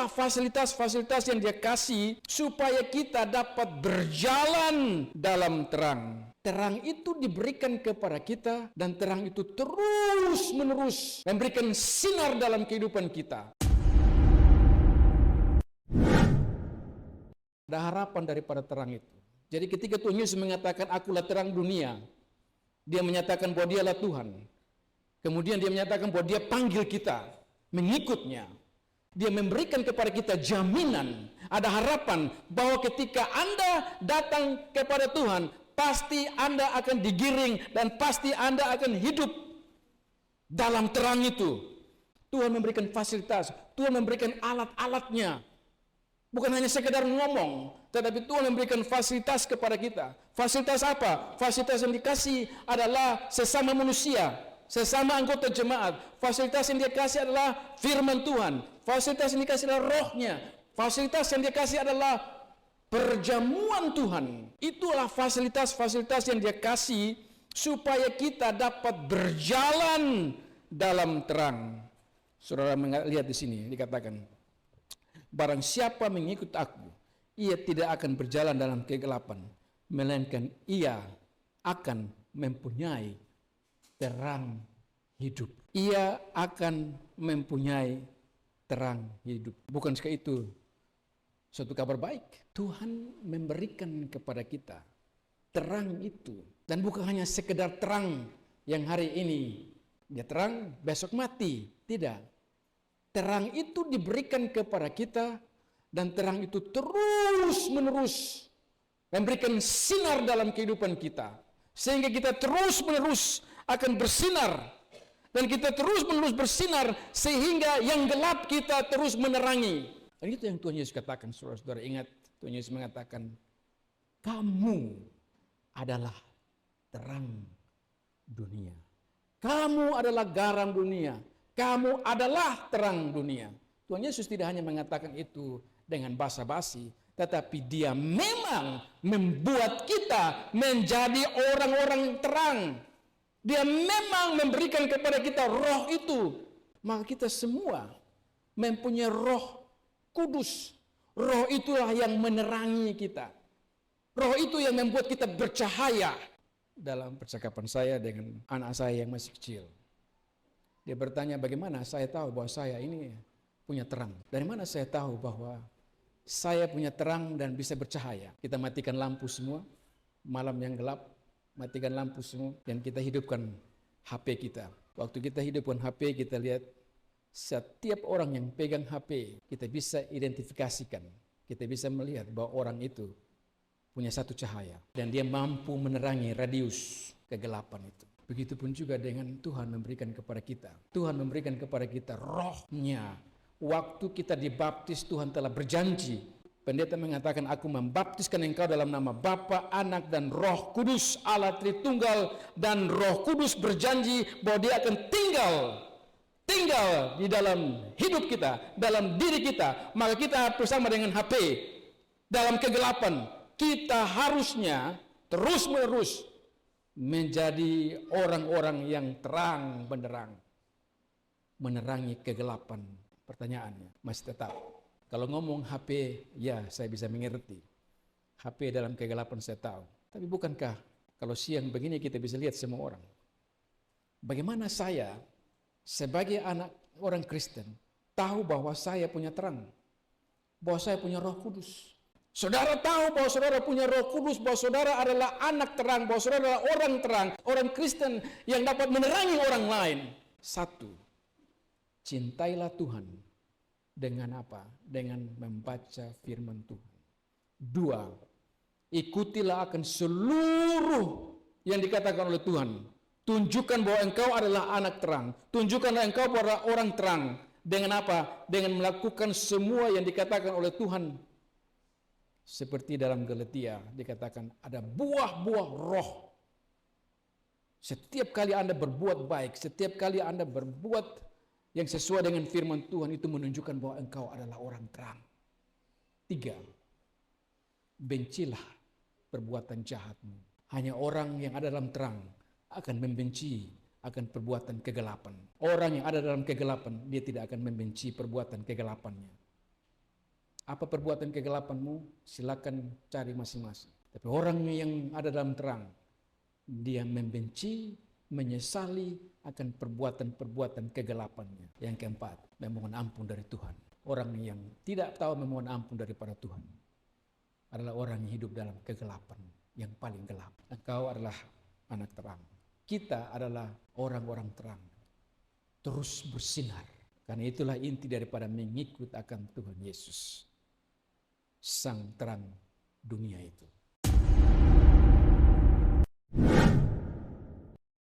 Itulah fasilitas-fasilitas yang Dia kasih supaya kita dapat berjalan dalam terang. Terang itu diberikan kepada kita dan terang itu terus-menerus memberikan sinar dalam kehidupan kita. Ada harapan daripada terang itu. Jadi ketika Tuhan Yesus mengatakan akulah terang dunia, Dia menyatakan bahwa Dialah Tuhan. Kemudian Dia menyatakan bahwa Dia panggil kita mengikutnya. Dia memberikan kepada kita jaminan, ada harapan bahwa ketika Anda datang kepada Tuhan, pasti Anda akan digiring dan pasti Anda akan hidup dalam terang itu. Tuhan memberikan fasilitas, Tuhan memberikan alat-alatnya. Bukan hanya sekedar ngomong, tetapi Tuhan memberikan fasilitas kepada kita. Fasilitas apa? Fasilitas yang dikasih adalah sesama manusia, sesama anggota jemaat. Fasilitas yang Dia kasih adalah firman Tuhan. Fasilitas yang dikasih adalah rohnya. Fasilitas yang Dia kasih adalah perjamuan Tuhan. Itulah fasilitas-fasilitas yang Dia kasih supaya kita dapat berjalan dalam terang. Saudara lihat di sini dikatakan, barang siapa mengikut aku, ia tidak akan berjalan dalam kegelapan, melainkan ia akan mempunyai terang hidup. Ia akan mempunyai terang hidup. Bukan sekali itu suatu kabar baik. Tuhan memberikan kepada kita terang itu. Dan bukan hanya sekedar terang yang hari ini dia terang, besok mati. Tidak. Terang itu diberikan kepada kita dan terang itu terus-menerus memberikan sinar dalam kehidupan kita. Sehingga kita terus-menerus akan bersinar. Dan kita terus-menerus bersinar sehingga yang gelap kita terus menerangi. Dan itu yang Tuhan Yesus katakan, saudara-saudara ingat. Tuhan Yesus mengatakan, kamu adalah terang dunia. Kamu adalah garam dunia. Kamu adalah terang dunia. Tuhan Yesus tidak hanya mengatakan itu dengan basa-basi, tetapi Dia memang membuat kita menjadi orang-orang terang. Dia memang memberikan kepada kita roh itu. Maka kita semua mempunyai roh kudus. Roh itulah yang menerangi kita. Roh itu yang membuat kita bercahaya. Dalam percakapan saya dengan anak saya yang masih kecil, dia bertanya, bagaimana saya tahu bahwa saya ini punya terang? Dari mana saya tahu bahwa saya punya terang dan bisa bercahaya? Kita matikan lampu semua, malam yang gelap, matikan lampu semua, dan kita hidupkan HP kita. Waktu kita hidupkan HP, kita lihat setiap orang yang pegang HP, kita bisa identifikasikan. Kita bisa melihat bahwa orang itu punya satu cahaya. Dan dia mampu menerangi radius kegelapan itu. Begitupun juga dengan Tuhan memberikan kepada kita. Tuhan memberikan kepada kita rohnya. Waktu kita dibaptis, Tuhan telah berjanji. Pendeta mengatakan, aku membaptiskan engkau dalam nama Bapa, Anak, dan Roh Kudus, Allah Tritunggal. Dan Roh Kudus berjanji bahwa Dia akan tinggal di dalam hidup kita, dalam diri kita. Maka kita bersama dengan HP dalam kegelapan. Kita harusnya terus-menerus menjadi orang-orang yang terang benderang, menerangi kegelapan. Pertanyaannya masih tetap, kalau ngomong HP, ya saya bisa mengerti. HP dalam kegelapan saya tahu. Tapi bukankah kalau siang begini kita bisa lihat semua orang? Bagaimana saya sebagai anak orang Kristen tahu bahwa saya punya terang, bahwa saya punya Roh Kudus? Saudara tahu bahwa saudara punya Roh Kudus, bahwa saudara adalah anak terang, bahwa saudara adalah orang terang, orang Kristen yang dapat menerangi orang lain. Satu, cintailah Tuhan dengan apa? Dengan membaca firman Tuhan. Dua, ikutilah akan seluruh yang dikatakan oleh Tuhan. Tunjukkan bahwa engkau adalah anak terang. Tunjukkanlah engkau adalah orang terang. Dengan apa? Dengan melakukan semua yang dikatakan oleh Tuhan. Seperti dalam Galatia dikatakan ada buah-buah roh. Setiap kali Anda berbuat baik, setiap kali Anda berbuat yang sesuai dengan firman Tuhan, itu menunjukkan bahwa engkau adalah orang terang. Tiga, bencilah perbuatan jahatmu. Hanya orang yang ada dalam terang akan membenci akan perbuatan kegelapan. Orang yang ada dalam kegelapan, dia tidak akan membenci perbuatan kegelapannya. Apa perbuatan kegelapanmu? Silakan cari masing-masing. Tapi orang yang ada dalam terang, dia membenci, menyesali akan perbuatan-perbuatan kegelapannya. Yang keempat, memohon ampun dari Tuhan. Orang yang tidak tahu memohon ampun daripada Tuhan adalah orang yang hidup dalam kegelapan yang paling gelap. Engkau adalah anak terang. Kita adalah orang-orang terang. Terus bersinar. Karena itulah inti daripada mengikut akan Tuhan Yesus, Sang terang dunia itu.